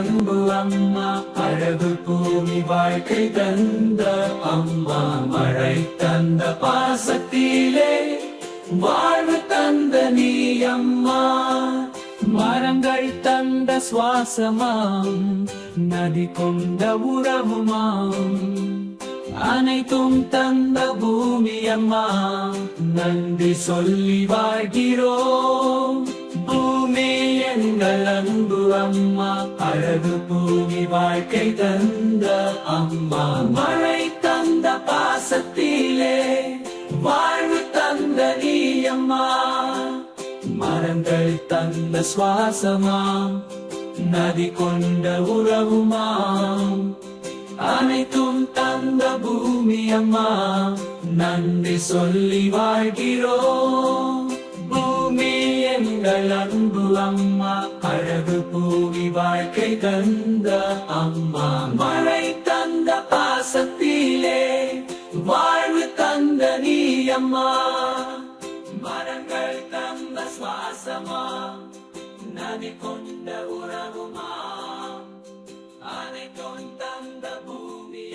அன்பு அம்மா, அழகு பூமி வாழ்க்கை தந்த அம்மா, மழை தந்த பாசத்திலே வாழ்வு தந்த நீ அம்மா. மரங்கள் தந்த சுவாசமாம், நதி கொண்ட உறவுமாம், அனைத்தும் தந்த பூமி அம்மா, நன்றி சொல்லி வாழ்கிறோம். பூமி எங்கள் அன்பு அம்மா, அழகு பூமி வாழ்க்கை தந்த அம்மா, மழை தந்த பாசத்திலே வாழ்வு தந்த நீ அம்மா. மரங்கள் தந்த சுவாசமாம், நதி கொண்ட உறவுமாம், அனைத்தும் தந்த பூமி அம்மா, நன்றி சொல்லி வாழ்கிறோம். பூமி எங்கள் அன்பு அம்மா, அழகு பூமி வாழ்க்கை தந்த அம்மா, மழை தந்த பாசத்திலே வாழ்வு தந்த நீ அம்மா. மரங்கள் தந்த சுவாசமா, நதி கொண்ட உறவுமா.